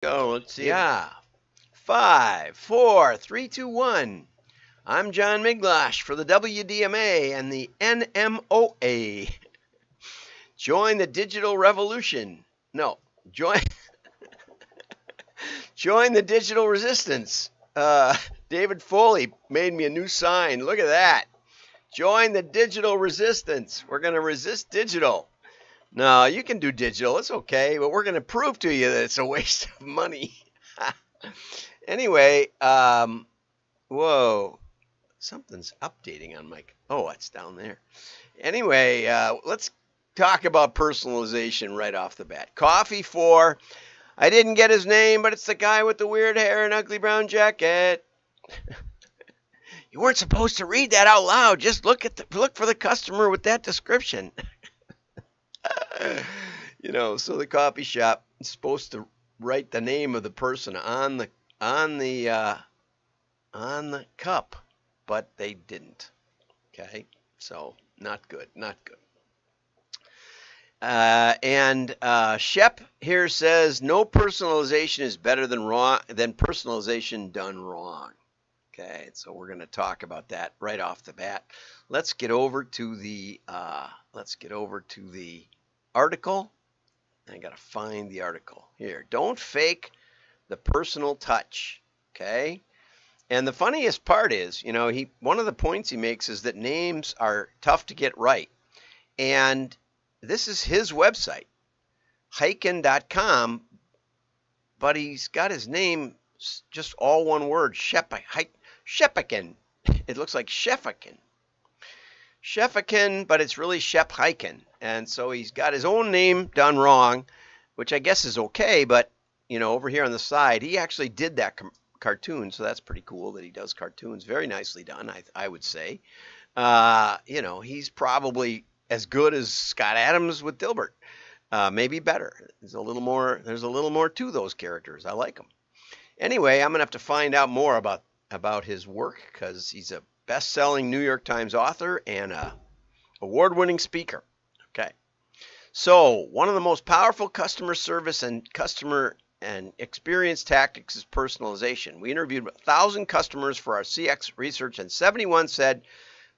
Go. Let's see. Yeah. 5, 4, 3, 2, 1. I'm John Miglash for the WDMA and the NMOA. Join the digital revolution. No, join join the digital resistance. David Foley made me a new sign. Look at that. Join the digital resistance. We're going to resist digital. No, you can do digital. It's okay, but we're going to prove to you that it's a waste of money. Anyway, whoa, something's updating on my, oh, it's down there. Anyway, let's talk about personalization right off the bat. Coffee for, I didn't get his name, but it's the guy with the weird hair and ugly brown jacket. You weren't supposed to read that out loud. Just look for the customer with that description. So the coffee shop is supposed to write the name of the person on the cup, but they didn't. Okay, so not good. And Shep here says no personalization is better than personalization done wrong. Okay, so we're going to talk about that right off the bat. Let's get over to the article. I got to find the article here. Don't fake the personal touch. Okay, and the funniest part is, one of the points he makes is that names are tough to get right, and this is his website, Heiken.com, but he's got his name just all one word, Shepakin. It looks like Shefakin, but it's really Shep Heiken. And so he's got his own name done wrong, which I guess is okay, but, over here on the side, he actually did that cartoon, so that's pretty cool that he does cartoons. Very nicely done, I would say. He's probably as good as Scott Adams with Dilbert. Maybe better. There's a little more to those characters. I like them. Anyway, I'm going to have to find out more about his work because he's a best-selling New York Times author and a award-winning speaker. Okay. So, one of the most powerful customer service and customer and experience tactics is personalization. We interviewed 1,000 customers for our CX research, and 71 said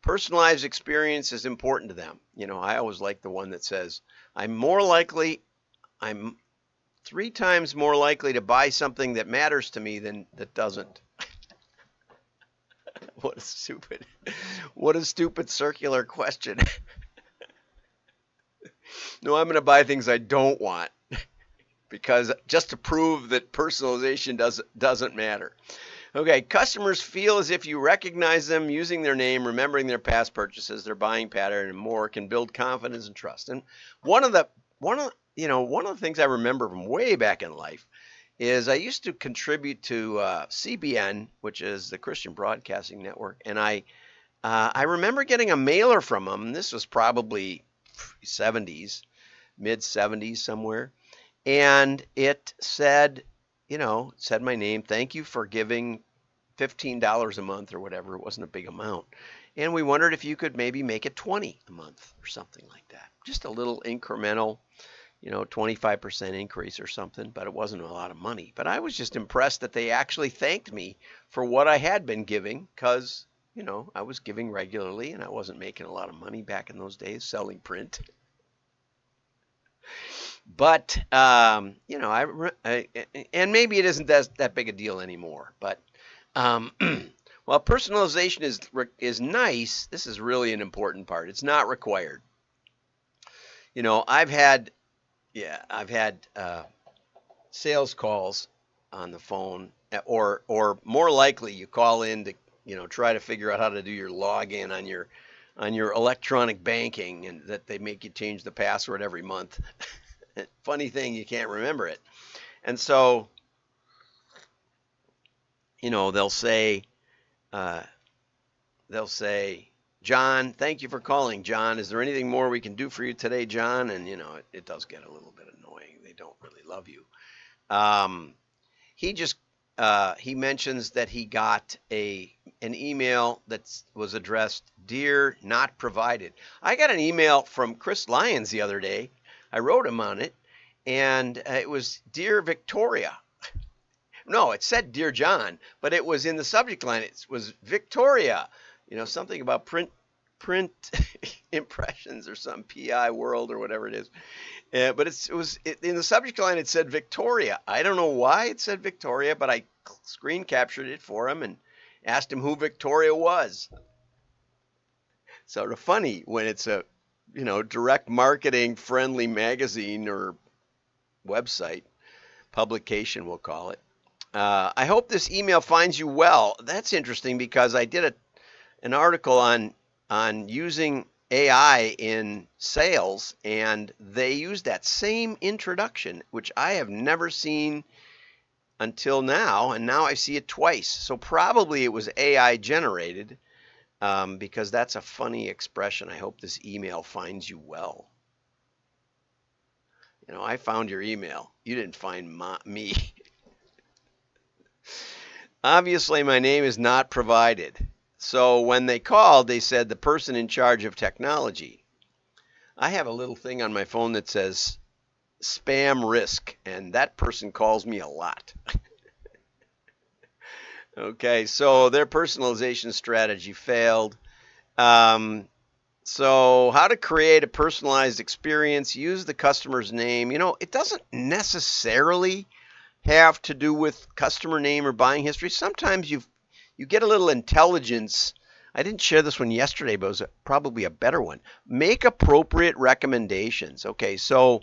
personalized experience is important to them. I always like the one that says, I'm 3 times more likely to buy something that matters to me than that doesn't. What a stupid circular question. No, I'm going to buy things I don't want because just to prove that personalization doesn't matter. Okay, customers feel as if you recognize them using their name, remembering their past purchases, their buying pattern, and more can build confidence and trust. And one of the things I remember from way back in life is I used to contribute to CBN, which is the Christian Broadcasting Network, and I remember getting a mailer from them. This was probably 70s, mid 70s somewhere, and it said, said my name. Thank you for giving $15 a month or whatever. It wasn't a big amount, and we wondered if you could maybe make it $20 a month or something like that. Just a little incremental, 25% increase or something, but it wasn't a lot of money. But I was just impressed that they actually thanked me for what I had been giving because, I was giving regularly and I wasn't making a lot of money back in those days selling print. But, and maybe it isn't that big a deal anymore. But while personalization is nice, this is really an important part. It's not required. I've had sales calls on the phone, or more likely you call in to try to figure out how to do your login on your electronic banking, and that they make you change the password every month. Funny thing, you can't remember it, and so they'll say, John, thank you for calling, John. Is there anything more we can do for you today, John? And, it does get a little bit annoying. They don't really love you. He mentions that he got an email that was addressed, Dear Not Provided. I got an email from Chris Lyons the other day. I wrote him on it, and it was, Dear Victoria. No, it said Dear John, but it was in the subject line. It was Victoria, something about print impressions or some PI World or whatever it is. But in the subject line. It said Victoria. I don't know why it said Victoria, but I screen captured it for him and asked him who Victoria was. Sort of funny when it's a direct marketing friendly magazine or website publication, we'll call it. I hope this email finds you well. That's interesting because I did an article on using AI in sales, and they used that same introduction, which I have never seen until now, and now I see it twice. So probably it was AI generated, because that's a funny expression. I hope this email finds you well. I found your email. You didn't find me. Obviously, my name is not provided. So when they called, they said the person in charge of technology. I have a little thing on my phone that says spam risk, and that person calls me a lot. Okay, so their personalization strategy failed. So how to create a personalized experience, use the customer's name. It doesn't necessarily have to do with customer name or buying history. Sometimes you get a little intelligence. I didn't share this one yesterday, but it was probably a better one. Make appropriate recommendations. Okay, so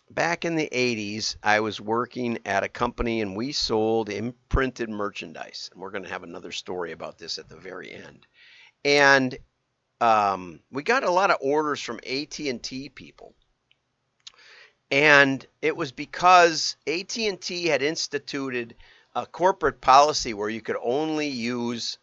back in the 80s, I was working at a company and we sold imprinted merchandise. And we're going to have another story about this at the very end. And we got a lot of orders from AT&T people. And it was because AT&T had instituted a corporate policy where you could only use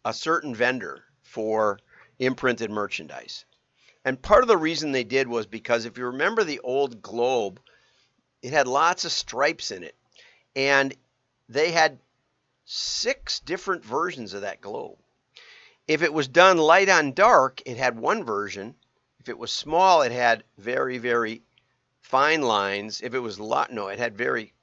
a certain vendor for imprinted merchandise. And part of the reason they did was because if you remember the old globe, it had lots of stripes in it. And they had 6 different versions of that globe. If it was done light on dark, it had one version. If it was small, it had very, very fine lines. If it was it had very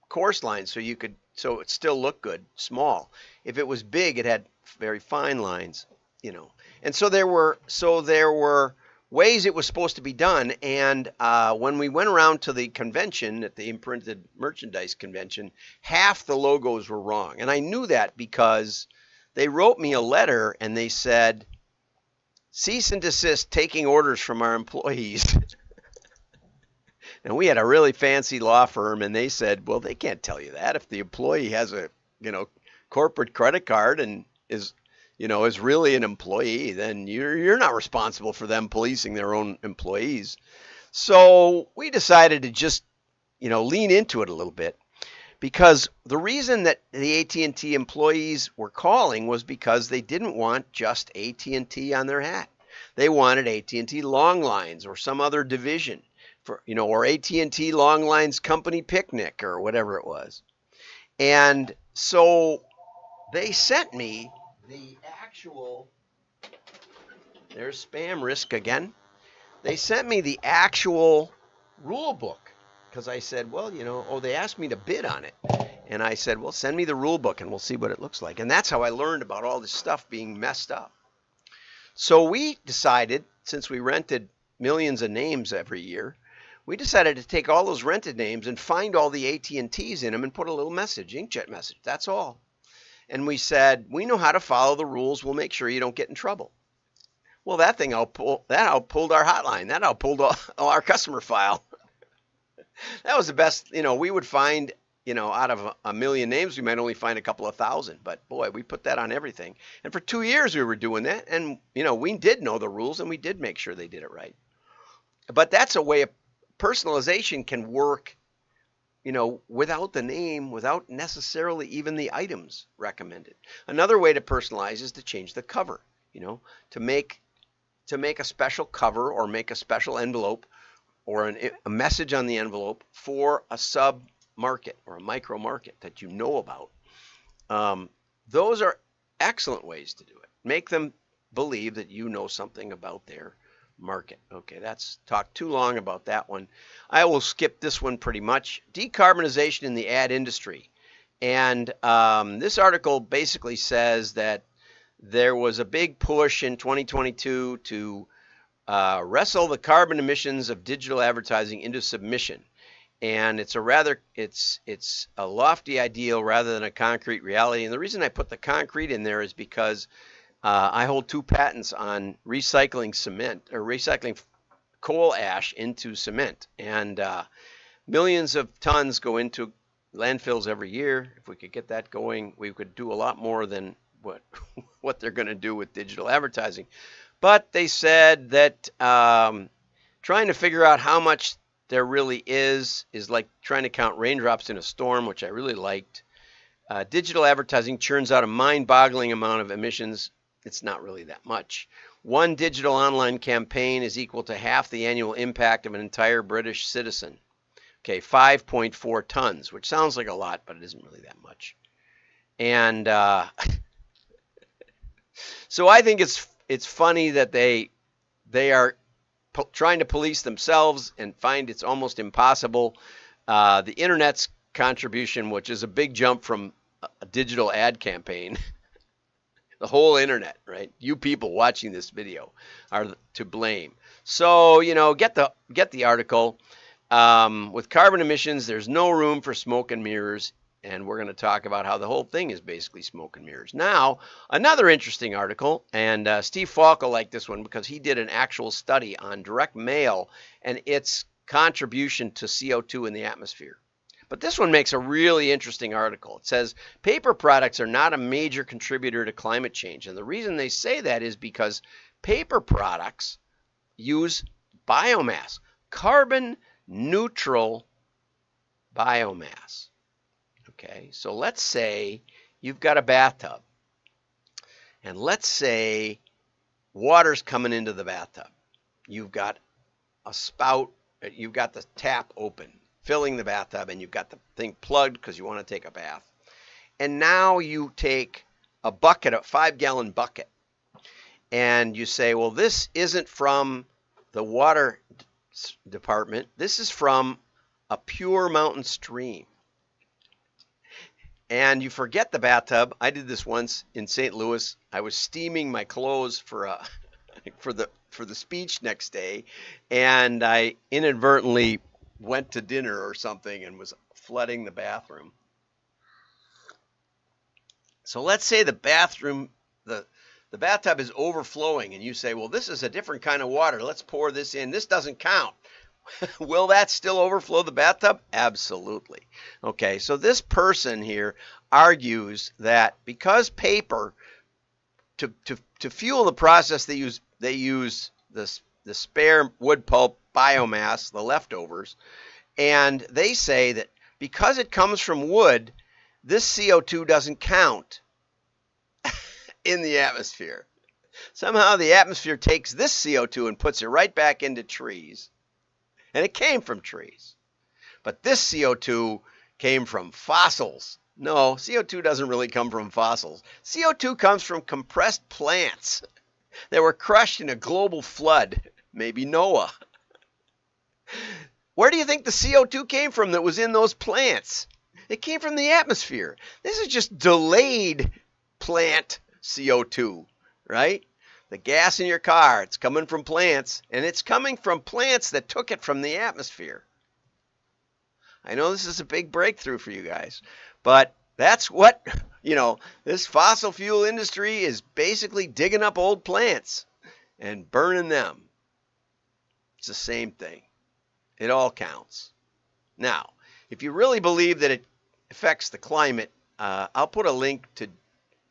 coarse lines, so it still looked good, small. If it was big, it had very fine lines, And so there were ways it was supposed to be done. And when we went around to the convention, at the imprinted merchandise convention, half the logos were wrong. And I knew that because they wrote me a letter and they said, cease and desist taking orders from our employees. And we had a really fancy law firm, and they said, well, they can't tell you that. If the employee has a, corporate credit card and is really an employee, then you're not responsible for them policing their own employees. So we decided to just, lean into it a little bit, because the reason that the AT&T employees were calling was because they didn't want just AT&T on their hat. They wanted AT&T Long Lines or some other division. Or AT&T Long Lines Company Picnic or whatever it was. And so they sent me the actual, there's spam risk again. They sent me the actual rule book because I said, well, they asked me to bid on it. And I said, well, send me the rule book and we'll see what it looks like. And that's how I learned about all this stuff being messed up. So we decided, since we rented millions of names every year, we decided to take all those rented names and find all the AT&Ts in them and put a little message, inkjet message. That's all. And we said, we know how to follow the rules. We'll make sure you don't get in trouble. Well, that outpulled our hotline. That outpulled our customer file. That was the best. We would find, out of a million names, we might only find a couple of thousand. But boy, we put that on everything. And for 2 years we were doing that. And, we did know the rules and we did make sure they did it right. But that's a way of personalization can work, without the name, without necessarily even the items recommended. Another way to personalize is to change the cover, to make a special cover or make a special envelope or a message on the envelope for a sub market or a micro market that you know about. Those are excellent ways to do it. Make them believe that you know something about their market. Okay, that's talked too long about that one. I will skip this one pretty much. Decarbonization in the ad industry. And this article basically says that there was a big push in 2022 to wrestle the carbon emissions of digital advertising into submission. And it's a lofty ideal rather than a concrete reality. And the reason I put the concrete in there is because I hold 2 patents on recycling cement, or recycling coal ash into cement. And millions of tons go into landfills every year. If we could get that going, we could do a lot more than what they're going to do with digital advertising. But they said that trying to figure out how much there really is like trying to count raindrops in a storm, which I really liked. Digital advertising churns out a mind-boggling amount of emissions. It's not really that much. One digital online campaign is equal to half the annual impact of an entire British citizen. Okay, 5.4 tons, which sounds like a lot, but it isn't really that much. And so I think it's funny that they are trying to police themselves and find it's almost impossible. The internet's contribution, which is a big jump from a digital ad campaign, the whole internet, right? You people watching this video are to blame. So, get the article. With carbon emissions, there's no room for smoke and mirrors. And we're going to talk about how the whole thing is basically smoke and mirrors. Now, another interesting article, and Steve Falk will like this one because he did an actual study on direct mail and its contribution to CO2 in the atmosphere. But this one makes a really interesting article. It says, paper products are not a major contributor to climate change. And the reason they say that is because paper products use biomass, carbon neutral biomass. Okay, so let's say you've got a bathtub, and let's say water's coming into the bathtub. You've got a spout, you've got the tap open, filling the bathtub, and you've got the thing plugged because you want to take a bath. And now you take a bucket, a 5-gallon bucket, and you say, well, this isn't from the water department. This is from a pure mountain stream. And you forget the bathtub. I did this once in St. Louis. I was steaming my clothes for the speech next day, and I inadvertently went to dinner or something and was flooding the bathroom. So let's say the bathtub is overflowing, and you say, well, this is a different kind of water. Let's pour this in. This doesn't count. Will that still overflow the bathtub? Absolutely. Okay, so this person here argues that because paper, to fuel the process, they use the spare wood pulp biomass, the leftovers, and they say that because it comes from wood, this CO2 doesn't count in the atmosphere. Somehow the atmosphere takes this CO2 and puts it right back into trees. And it came from trees. But this CO2 came from fossils. No, CO2 doesn't really come from fossils. CO2 comes from compressed plants that were crushed in a global flood, maybe Noah. Where do you think the CO2 came from that was in those plants? It came from the atmosphere. This is just delayed plant CO2, right? The gas in your car, it's coming from plants, and it's coming from plants that took it from the atmosphere. I know this is a big breakthrough for you guys, but that's what, this fossil fuel industry is basically digging up old plants and burning them. It's the same thing. It all counts. Now, if you really believe that it affects the climate, I'll put a link to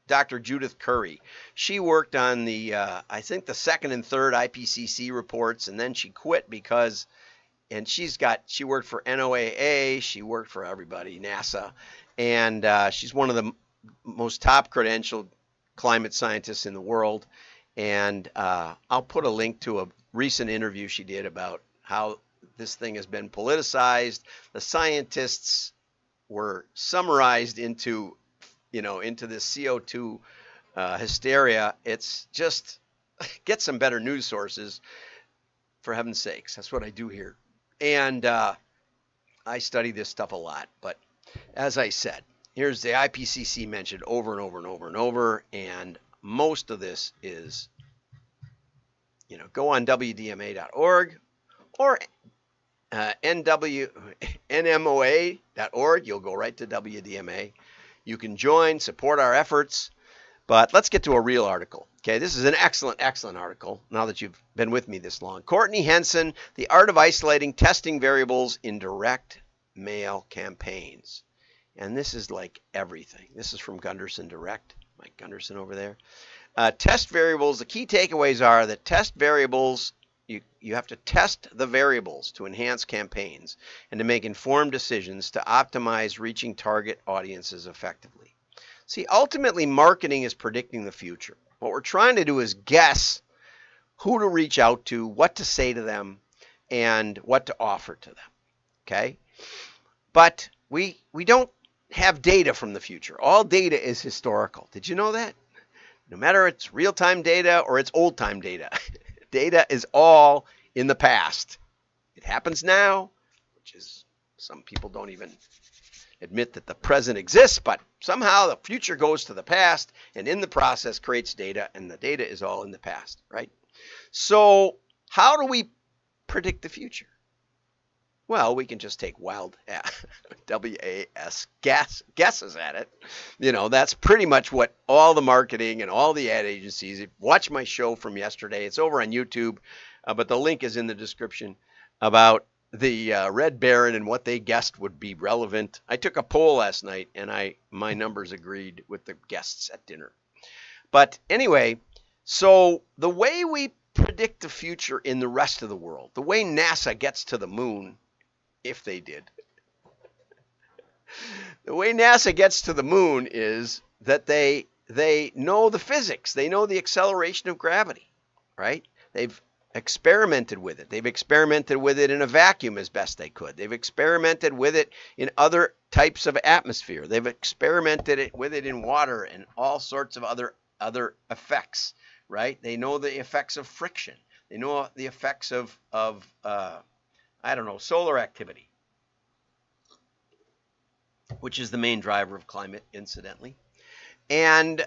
Dr. Judith Curry. She worked on I think the second and third IPCC reports, and then she quit and she worked for NOAA, she worked for everybody, NASA, and she's one of the most top credentialed climate scientists in the world. And I'll put a link to a recent interview she did about how this thing has been politicized. The scientists were summarized into this CO2 hysteria. It's just, get some better news sources. for heaven's sakes. That's what I do here. And I study this stuff a lot. But as I said, here's the IPCC mentioned over and over and over and over. And most of this is, go on WDMA.org or NMOA.org. You'll go right to WDMA. You can join, support our efforts. But let's get to a real article. Okay, this is an excellent, excellent article now that you've been with me this long. Courtney Henson, The Art of Isolating Testing Variables in Direct Mail Campaigns. And this is like everything. This is from Gunderson Direct. Mike Gunderson over there. Test variables, the key takeaways are that test variables, you have to test the variables to enhance campaigns and to make informed decisions to optimize reaching target audiences effectively. See, ultimately, marketing is predicting the future. What we're trying to do is guess who to reach out to, what to say to them, and what to offer to them. Okay? But we don't have data from the future. All data is historical. Did you know that? No matter it's real-time data or it's old-time data, data is all in the past. It happens now, which is some people don't even admit that the present exists, but somehow the future goes to the past and in the process creates data, and the data is all in the past, right? So how do we predict the future? Well, we can just take wild WAS guesses at it. That's pretty much what all the marketing and all the ad agencies, watch my show from yesterday. It's over on YouTube, but the link is in the description about the Red Baron and what they guessed would be relevant. I took a poll last night, and my numbers agreed with the guests at dinner. But anyway, so the way we predict the future in the rest of the world, the way NASA gets to the moon, if they did, the way NASA gets to the moon is that they know the physics. They know the acceleration of gravity, right? They've experimented with it. They've experimented with it in a vacuum as best they could. They've experimented with it in other types of atmosphere. They've experimented with it in water and all sorts of other effects, right? They know the effects of friction. They know the effects of solar activity, which is the main driver of climate, incidentally. And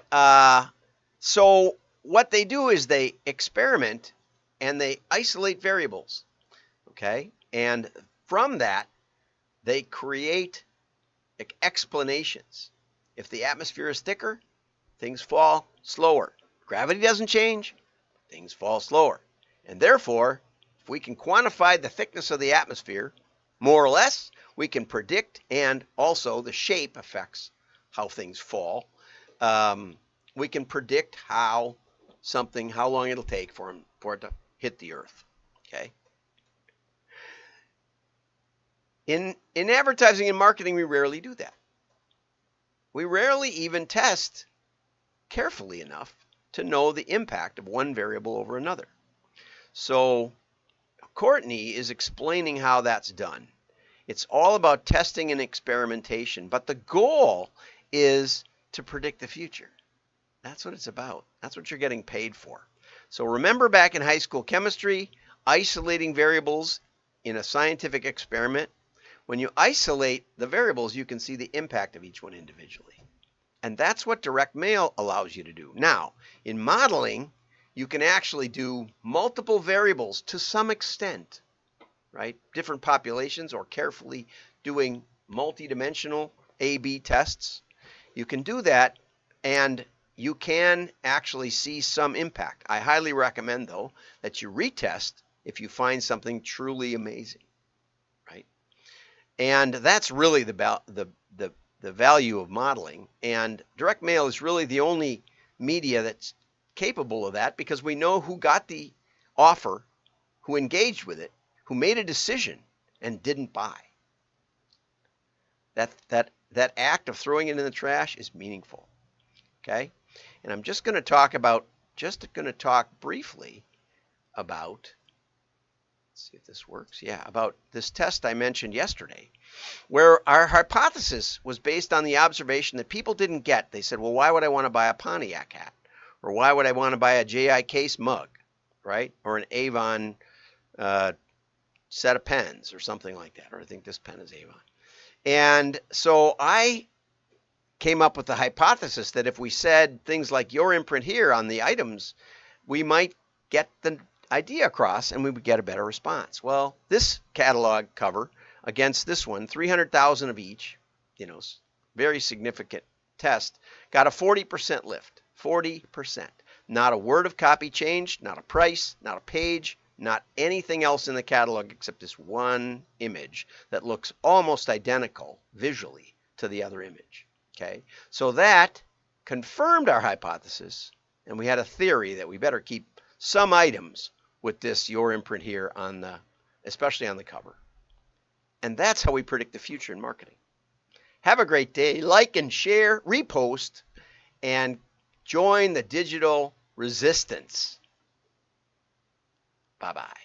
so what they do is they experiment and they isolate variables, okay? And from that, they create explanations. If the atmosphere is thicker, things fall slower. Gravity doesn't change, things fall slower. And therefore, if we can quantify the thickness of the atmosphere, more or less, we can predict, and also the shape affects how things fall. We can predict how long it'll take for it to hit the earth, okay? In advertising and marketing, we rarely do that. We rarely even test carefully enough to know the impact of one variable over another. So Courtney is explaining how that's done. It's all about testing and experimentation, but the goal is to predict the future. That's what it's about. That's what you're getting paid for. So remember back in high school chemistry, isolating variables in a scientific experiment. When you isolate the variables, you can see the impact of each one individually. And that's what direct mail allows you to do. Now, in modeling, you can actually do multiple variables to some extent, right? Different populations, or carefully doing multidimensional A/B tests. You can do that, and you can actually see some impact. I highly recommend, though, that you retest if you find something truly amazing, right? And that's really the value of modeling. And direct mail is really the only media that's capable of that, because we know who got the offer, who engaged with it, who made a decision and didn't buy. That act of throwing it in the trash is meaningful. Okay? And I'm just going to talk briefly about, let's see if this works. Yeah, about this test I mentioned yesterday, where our hypothesis was based on the observation that people didn't get. They said, well, why would I want to buy a Pontiac hat? Or why would I want to buy a J.I. Case mug, right? Or an Avon set of pens or something like that, or I think this pen is Avon. And so I came up with the hypothesis that if we said things like your imprint here on the items, we might get the idea across and we would get a better response. Well, this catalog cover against this one, 300,000 of each, very significant test, got a 40% lift. 40%. Not a word of copy changed, not a price, not a page, not anything else in the catalog except this one image that looks almost identical visually to the other image. Okay, so that confirmed our hypothesis, and we had a theory that we better keep some items with this your imprint here on the, especially on the cover. And that's how we predict the future in marketing. Have a great day. Like and share, repost, and join the digital resistance. Bye-bye.